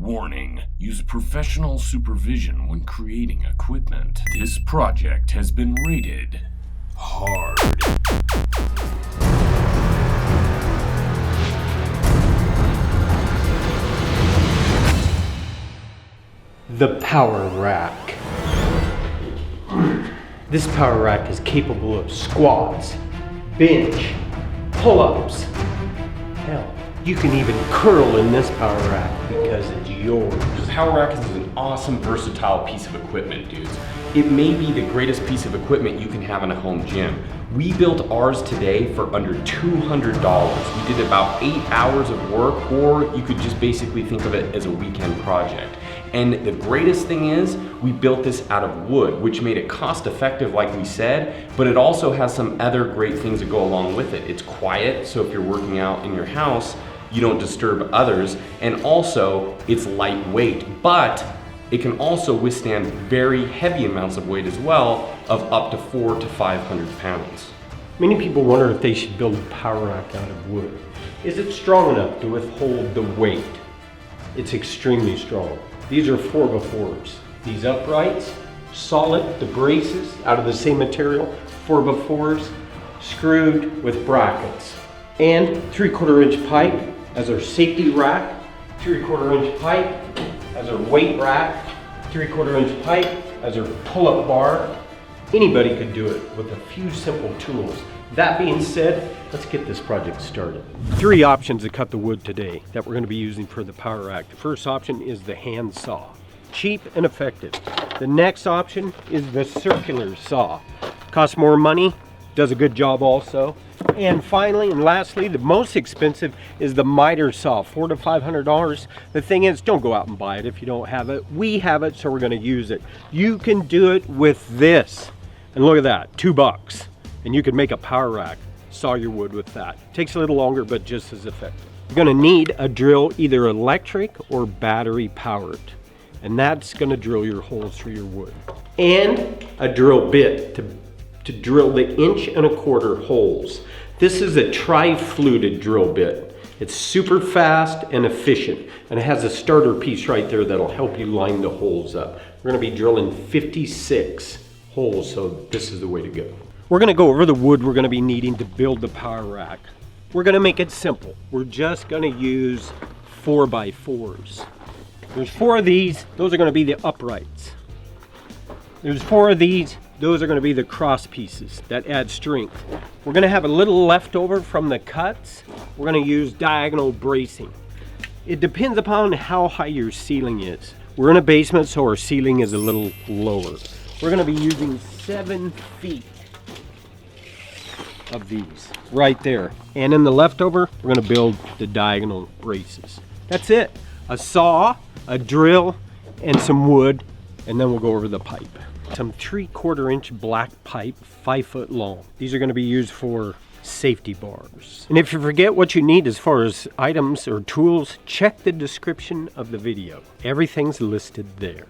Warning, use professional supervision when creating equipment. This project has been rated hard. The power rack. This power rack is capable of squats, bench, pull-ups. Hell, you can even curl in this power rack because it's yours. The power rack is an awesome, versatile piece of equipment, dudes. It may be the greatest piece of equipment you can have in a home gym. We built ours today for under $200. We did about 8 hours of work, or you could just basically think of it as a weekend project. And the greatest thing is, we built this out of wood, which made it cost effective, like we said, but it also has some other great things that go along with it. It's quiet, so if you're working out in your house, you don't disturb others, and also it's lightweight, but it can also withstand very heavy amounts of weight as well, of up to 400 to 500 pounds. Many people wonder if they should build a power rack out of wood. Is it strong enough to withhold the weight? It's extremely strong. These are 4x4s. These uprights, solid, the braces out of the same material, 4x4s, screwed with brackets. And 3/4 inch pipe as our safety rack, 3/4 inch pipe as our weight rack, 3/4 inch pipe as our pull-up bar. Anybody could do it with a few simple tools. That being said, let's get this project started. 3 options to cut the wood today that we're going to be using for the power rack. The first option is the hand saw. Cheap and effective. The next option is the circular saw. Costs more money, does a good job also. And finally and lastly, the most expensive is the miter saw, $400 to $500. The thing is, don't go out and buy it if you don't have it. We have it, so we're going to use it. You can do it with this. And look at that, $2. And you can make a power rack, saw your wood with that. Takes a little longer, but just as effective. You're gonna need a drill, either electric or battery powered. And that's gonna drill your holes through your wood. And a drill bit to drill the 1¼ inch holes. This is a tri-fluted drill bit. It's super fast and efficient. And it has a starter piece right there that'll help you line the holes up. We're gonna be drilling 56 holes, so this is the way to go. We're gonna go over the wood we're gonna be needing to build the power rack. We're gonna make it simple. We're just gonna use 4x4s. There's 4 of these, those are gonna be the uprights. There's 4 of these, those are gonna be the cross pieces that add strength. We're gonna have a little leftover from the cuts. We're gonna use diagonal bracing. It depends upon how high your ceiling is. We're in a basement, so our ceiling is a little lower. We're gonna be using 7 feet of these right there, and in the leftover we're going to build the diagonal braces. That's it. A saw, a drill, and some wood, and then we'll go over the pipe. Some 3/4 inch black pipe, 5 foot long. These are going to be used for safety bars. And if you forget what you need as far as items or tools, check the description of the video. Everything's listed there.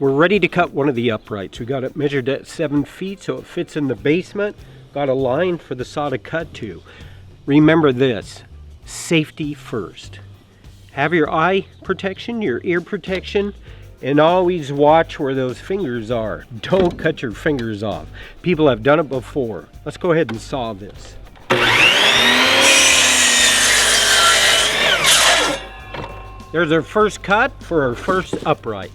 We're ready to cut one of the uprights. We got it measured at 7 feet so it fits in the basement. Got a line for the saw to cut to. Remember this, safety first. Have your eye protection, your ear protection, and always watch where those fingers are. Don't cut your fingers off. People have done it before. Let's go ahead and saw this. There's our first cut for our first upright.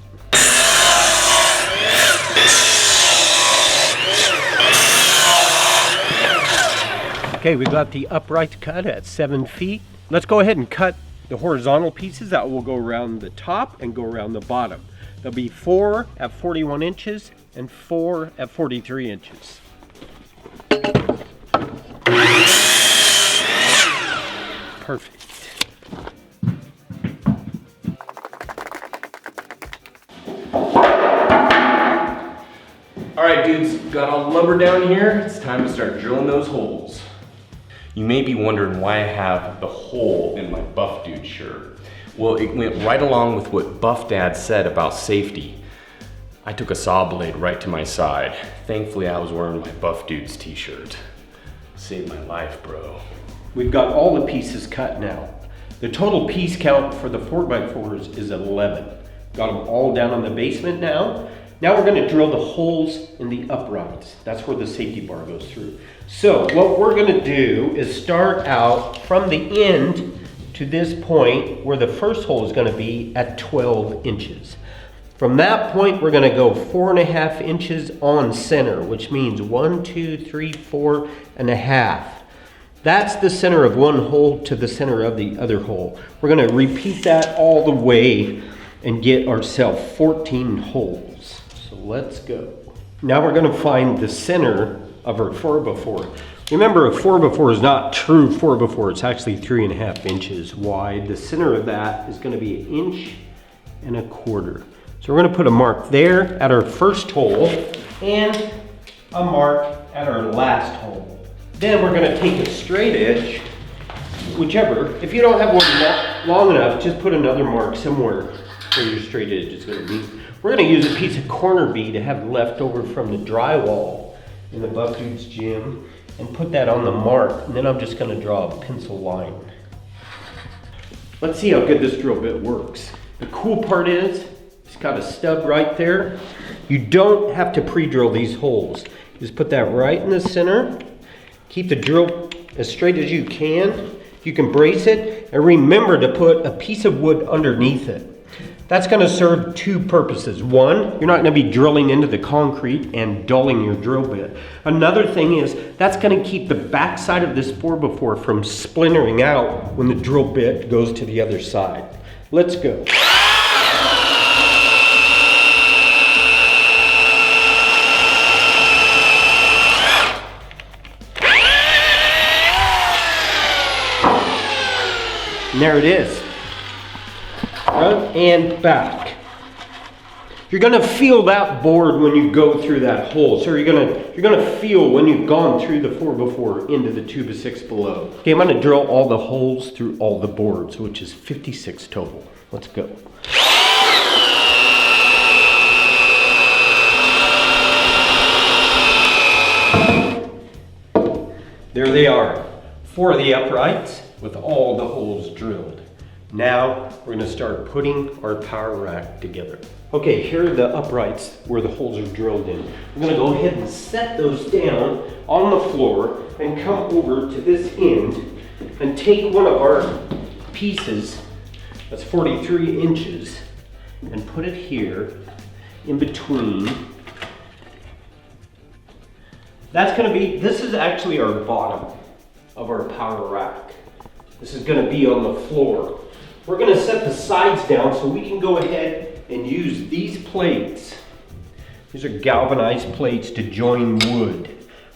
Okay, we got the upright cut at 7 feet. Let's go ahead and cut the horizontal pieces that will go around the top and go around the bottom. There'll be 4 at 41 inches and 4 at 43 inches. Perfect. All right, dudes, got all the lumber down here. It's time to start drilling those holes. You may be wondering why I have the hole in my Buff Dude shirt. Well, it went right along with what Buff Dad said about safety. I took a saw blade right to my side. Thankfully, I was wearing my Buff Dude's t-shirt. Saved my life, bro. We've got all the pieces cut now. The total piece count for the 4x4s is 11. Got them all down in the basement now. Now we're gonna drill the holes in the uprights. That's where the safety bar goes through. So what we're gonna do is start out from the end to this point where the first hole is gonna be at 12 inches. From that point, we're gonna go 4.5 inches on center, which means 1, 2, 3, 4.5. That's the center of one hole to the center of the other hole. We're gonna repeat that all the way and get ourselves 14 holes. So let's go. Now we're gonna find the center of our 4x4. Remember, a 4x4 is not true 4x4, it's actually 3.5 inches wide. The center of that is gonna be 1.25 inches. So we're gonna put a mark there at our first hole and a mark at our last hole. Then we're gonna take a straight edge, whichever. If you don't have one long enough, just put another mark somewhere where your straight edge is gonna be. We're gonna use a piece of corner bead to have left over from the drywall in the Buff Dude's gym and put that on the mark. And then I'm just gonna draw a pencil line. Let's see how good this drill bit works. The cool part is, it's got a stub right there. You don't have to pre-drill these holes. Just put that right in the center. Keep the drill as straight as you can. You can brace it, and remember to put a piece of wood underneath it. That's gonna serve two purposes. One, you're not gonna be drilling into the concrete and dulling your drill bit. Another thing is, that's gonna keep the back side of this 4x4 from splintering out when the drill bit goes to the other side. Let's go. And there it is, front and back. You're gonna feel that board when you go through that hole. So you're gonna feel when you've gone through the 4x4 into the 2x6 below. Okay, I'm gonna drill all the holes through all the boards, which is 56 total. Let's go. There they are, 4 of the uprights with all the holes drilled. Now we're gonna start putting our power rack together. Okay, here are the uprights where the holes are drilled in. We're gonna go ahead and set those down on the floor and come over to this end and take one of our pieces, that's 43 inches, and put it here in between. That's gonna be, this is actually our bottom of our power rack. This is gonna be on the floor. We're gonna set the sides down so we can go ahead and use these plates. These are galvanized plates to join wood.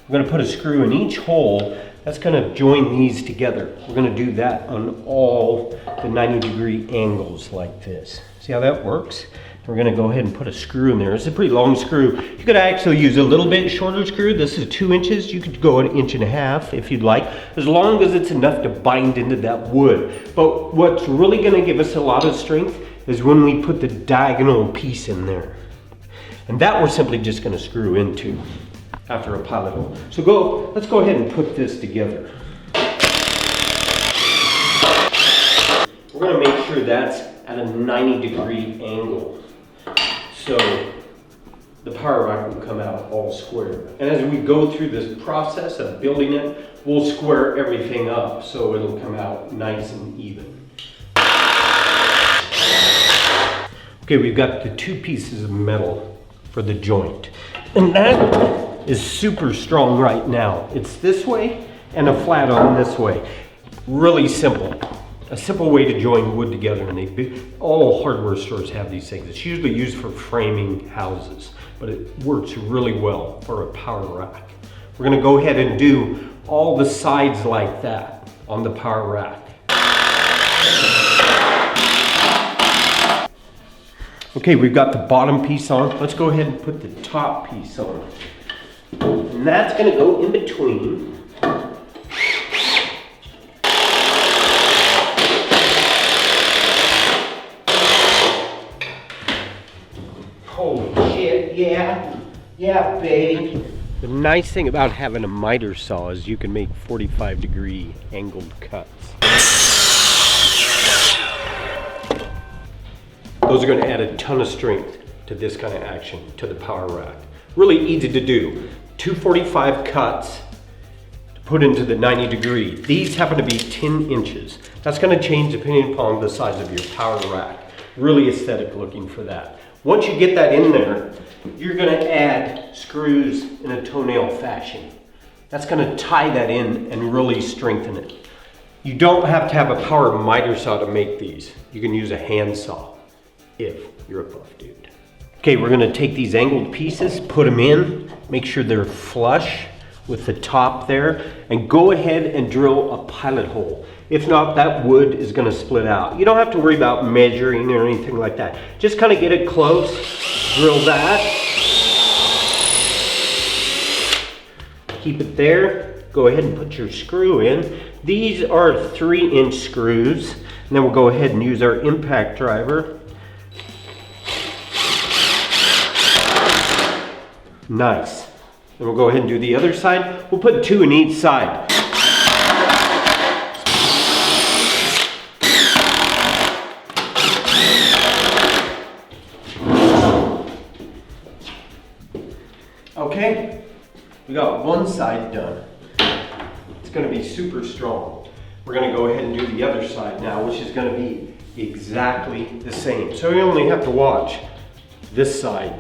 We're gonna put a screw in each hole. That's gonna join these together. We're gonna do that on all the 90-degree angles like this. See how that works? We're gonna go ahead and put a screw in there. It's a pretty long screw. You could actually use a little bit shorter screw. This is 2 inches. You could go 1.5 inches if you'd like, as long as it's enough to bind into that wood. But what's really gonna give us a lot of strength is when we put the diagonal piece in there. And that we're simply just gonna screw into after a pilot hole. So let's go ahead and put this together. We're gonna make sure that's at a 90-degree angle. So the power rack will come out all square. And as we go through this process of building it, we'll square everything up so it'll come out nice and even. Okay, we've got the 2 pieces of metal for the joint. And that is super strong right now. It's this way and a flat on this way. Really simple. A simple way to join wood together, and all hardware stores have these things. It's usually used for framing houses, but it works really well for a power rack. We're gonna go ahead and do all the sides like that on the power rack. Okay, we've got the bottom piece on. Let's go ahead and put the top piece on. And that's gonna go in between. Holy shit, yeah, baby. The nice thing about having a miter saw is you can make 45-degree angled cuts. Those are going to add a ton of strength to this kind of action, to the power rack. Really easy to do. 245 cuts to put into the 90 degree. These happen to be 10 inches. That's going to change depending upon the size of your power rack. Really aesthetic looking for that. Once you get that in there, you're going to add screws in a toenail fashion. That's going to tie that in and really strengthen it. You don't have to have a power miter saw to make these. You can use a hand saw if you're a buff dude. Okay, we're going to take these angled pieces, put them in, make sure they're flush with the top there, and go ahead and drill a pilot hole. If not, that wood is going to split out. You don't have to worry about measuring or anything like that. Just kind of get it close, drill that, keep it there, go ahead and put your screw in. These are 3-inch screws, and then we'll go ahead and use our impact driver. Nice. Then we'll go ahead and do the other side. We'll put 2 in each side. Okay, we got one side done. It's going to be super strong. We're going to go ahead and do the other side now, which is going to be exactly the same. So you only have to watch this side,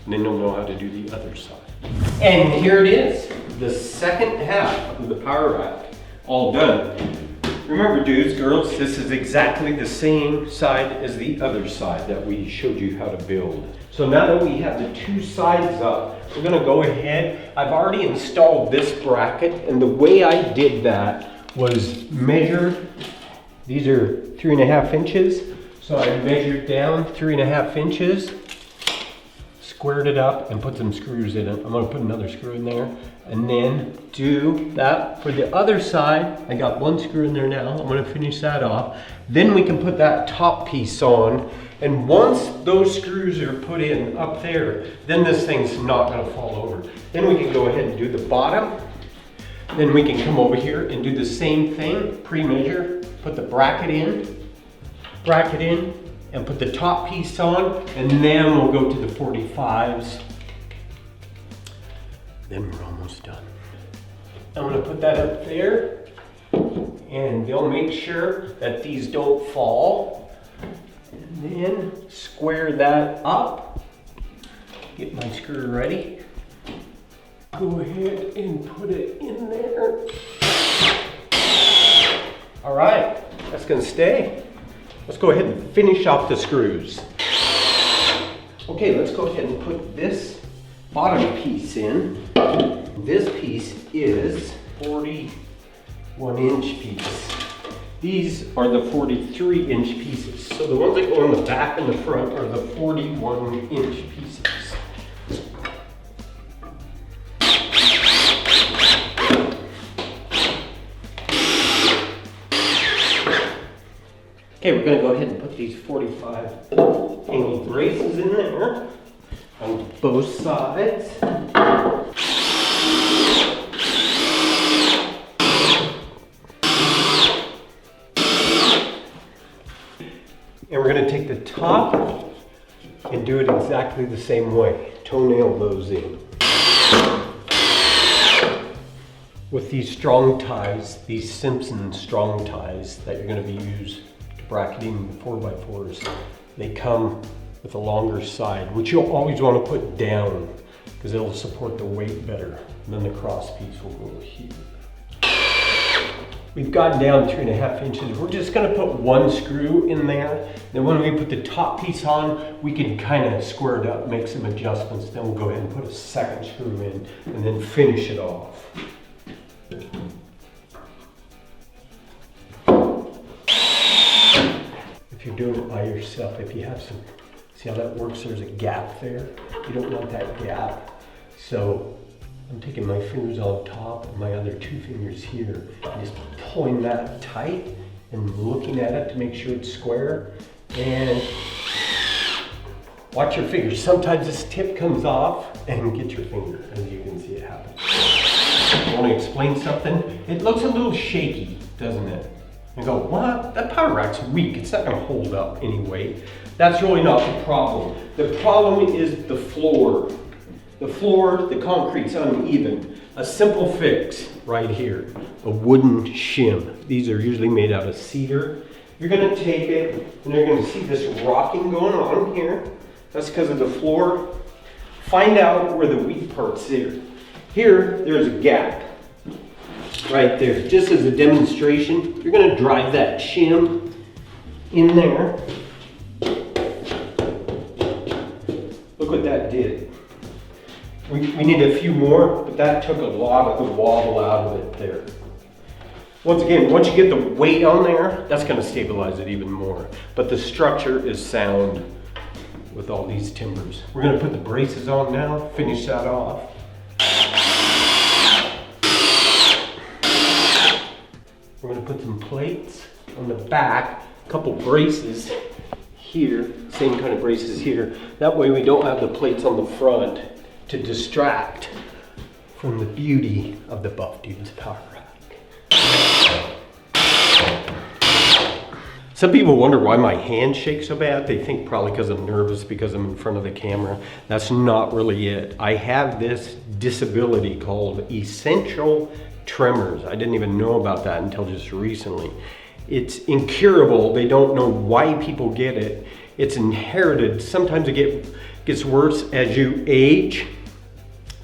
and then you'll know how to do the other side. And here it is, the second half of the power rack, all done. Remember, dudes, girls, this is exactly the same side as the other side that we showed you how to build. So now that we have the 2 sides up, we're gonna go ahead. I've already installed this bracket, and the way I did that was measure. These are 3.5 inches. So I measured down 3.5 inches, squared it up, and put some screws in it. I'm gonna put another screw in there, and then do that for the other side. I got 1 screw in there now. I'm gonna finish that off. Then we can put that top piece on, and once those screws are put in up there, then this thing's not gonna fall over. Then we can go ahead and do the bottom. Then we can come over here and do the same thing, pre-measure, put the bracket in, and put the top piece on, and then we'll go to the 45s. Then we're almost done. I'm gonna put that up there, and they'll make sure that these don't fall. And then square that up. Get my screw ready. Go ahead and put it in there. All right, that's gonna stay. Let's go ahead and finish off the screws. Okay, let's go ahead and put this bottom piece in. This piece is 41-inch piece. These are the 43-inch pieces. So the ones that go on the back and the front are the 41-inch pieces. Okay, we're gonna go ahead and put these 45 angled braces in there on both sides. And we're gonna take the top and do it exactly the same way. Toenail those in. With these strong ties, these Simpson strong ties that you're gonna be used to bracketing the 4x4s, they come with a longer side, which you'll always wanna put down because it'll support the weight better. And then the cross piece will go here. We've gotten down 3.5 inches. We're just gonna put 1 screw in there. Then when we put the top piece on, we can kind of square it up, make some adjustments. Then we'll go ahead and put a 2nd screw in and then finish it off. If you're doing it by yourself, if you have some, see how that works? There's a gap there. You don't want that gap. So I'm taking my fingers on top and my other 2 fingers here and just pulling that tight and looking at it to make sure it's square. And watch your fingers. Sometimes this tip comes off and get your finger, as you can see it happen. I want to explain something. It looks a little shaky, doesn't it? You go, what? That power rack's weak. It's not going to hold up any weight. That's really not the problem. The problem is the floor. The floor, the concrete's uneven. A simple fix right here, a wooden shim. These are usually made out of cedar. You're gonna take it and you're gonna see this rocking going on here. That's because of the floor. Find out where the weak part's there. Here, there's a gap right there. Just as a demonstration, you're gonna drive that shim in there. Look what that did. We need a few more, but that took a lot of the wobble out of it there. Once again, once you get the weight on there, that's gonna stabilize it even more. But the structure is sound with all these timbers. We're gonna put the braces on now, finish that off. We're gonna put some plates on the back, a couple braces here, same kind of braces here. That way we don't have the plates on the front to distract from the beauty of the Buff Dudes power rack. Some people wonder why my hands shake so bad. They think probably because I'm nervous because I'm in front of the camera. That's not really it. I have this disability called essential tremors. I didn't even know about that until just recently. It's incurable. They don't know why people get it. It's inherited. Sometimes it gets worse as you age.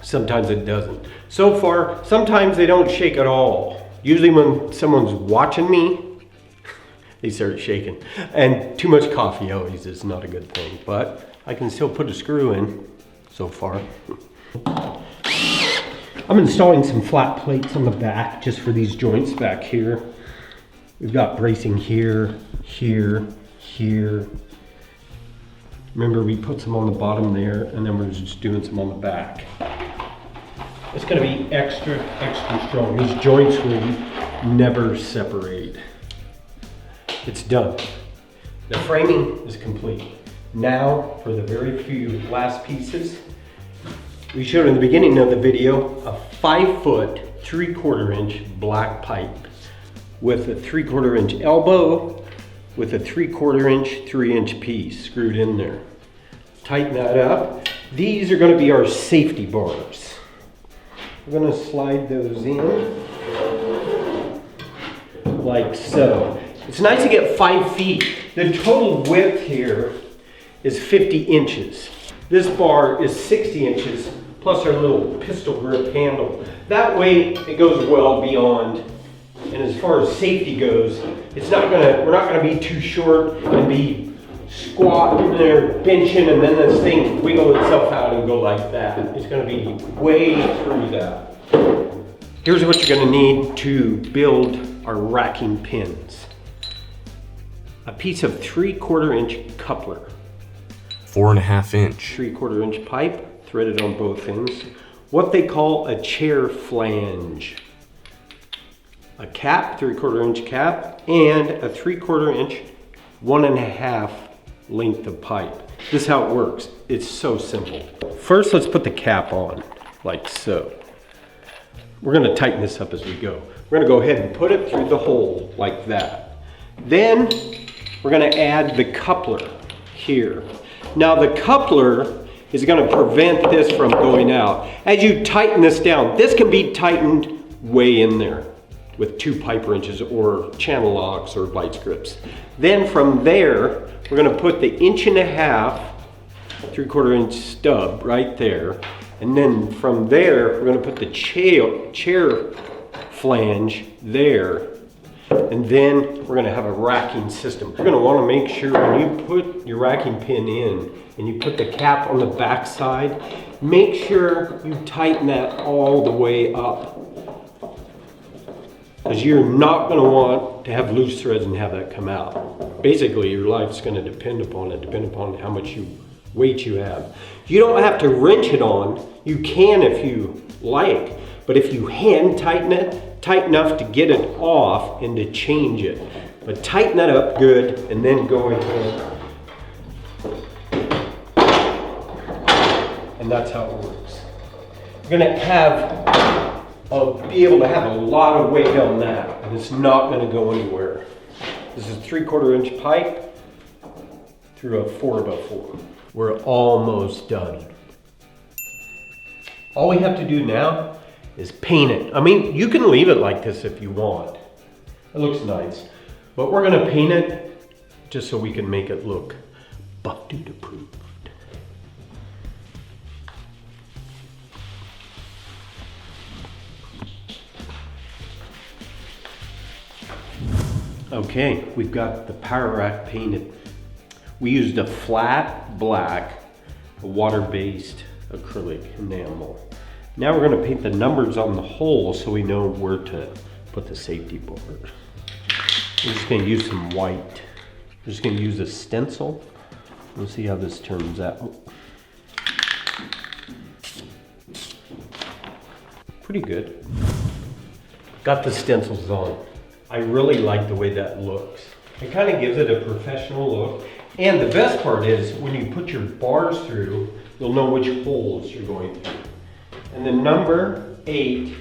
Sometimes it doesn't. So far, sometimes they don't shake at all. Usually when someone's watching me, they start shaking. And too much coffee always is not a good thing, but I can still put a screw in so far. I'm installing some flat plates on the back just for these joints back here. We've got bracing here, here, here. Remember, we put some on the bottom there, and then we're just doing some on the back. It's gonna be extra, extra strong. These joints will never separate. It's done. The framing is complete. Now, for the very few last pieces, we showed in the beginning of the video a 5-foot, 3/4 inch black pipe with a 3/4 inch elbow with a 3/4 inch, 3-inch piece screwed in there. Tighten that up. These are gonna be our safety bars. We're gonna slide those in like so. It's nice to get 5 feet. The total width here is 50 inches. This bar is 60 inches plus our little pistol grip handle. That way it goes well beyond. And as far as safety goes, we're not gonna be too short and be squatting there, benching, and then this thing wiggle itself out and go like that. It's gonna be way through that. Here's what you're gonna need to build our racking pins. A piece of 3/4 inch coupler. 4.5 inch. 3/4 inch pipe, threaded on both ends. What they call a chair flange. A cap, 3/4 inch cap, and a 3/4 inch, 1.5 length of pipe. This is how it works. It's so simple. First, let's put the cap on, like so. We're gonna tighten this up as we go. We're gonna go ahead and put it through the hole, like that. Then, we're gonna add the coupler here. Now the coupler is gonna prevent this from going out. As you tighten this down, this can be tightened way in there with 2 pipe wrenches or channel locks or vice grips. Then from there, we're gonna put the 1.5 inch, 3/4 inch stub right there. And then from there, we're gonna put the chair flange there. And then we're gonna have a racking system. You're gonna wanna make sure when you put your racking pin in and you put the cap on the back side, make sure you tighten that all the way up. Because you're not gonna want to have loose threads and have that come out. Basically, your life's gonna depend upon how much weight you have. You don't have to wrench it on. You can if you like, but if you hand tighten it, tight enough to get it off and to change it. But tighten that up good and then go ahead. And that's how it works. You're gonna be able to have a lot of weight on that, and it's not gonna go anywhere. This is 3/4 inch pipe, through a 4x4. We're almost done. All we have to do now is paint it. I mean, you can leave it like this if you want. It looks nice. But we're gonna paint it just so we can make it look Buff Dude approved. Okay, we've got the power rack painted. We used a flat black, water-based acrylic enamel. Now we're going to paint the numbers on the hole so we know where to put the safety board. We're just going to use some white. We're just going to use a stencil. We'll see how this turns out. Pretty good. Got the stencils on. I really like the way that looks. It kind of gives it a professional look. And the best part is when you put your bars through, you'll know which holes you're going through. And the number 8,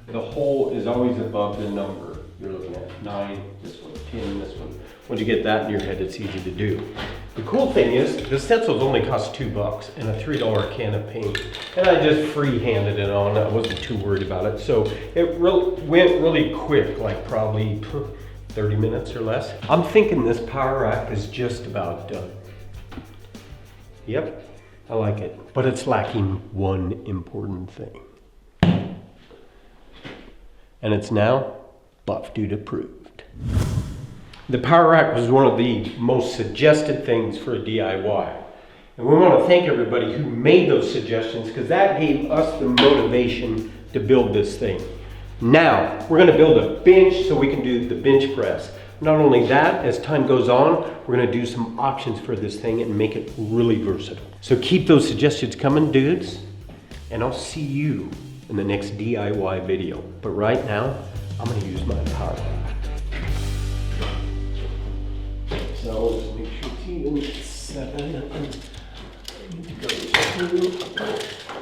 the hole is always above the number. You're looking at 9, this one, 10, this one. Once you get that in your head, it's easy to do. The cool thing is, the stencils only cost $2 and a $3 can of paint. And I just free-handed it on. I wasn't too worried about it. So it went really quick, like probably 30 minutes or less. I'm thinking this power rack is just about done. Yep, I like it. But it's lacking one important thing. And it's now Buff Dude approved. The power rack was one of the most suggested things for a DIY. And we want to thank everybody who made those suggestions because that gave us the motivation to build this thing. Now, we're going to build a bench so we can do the bench press. Not only that, as time goes on, we're going to do some options for this thing and make it really versatile. So keep those suggestions coming, dudes, and I'll see you in the next DIY video. But right now, I'm going to use my power rack. So just make sure it's even 7. I need to go through.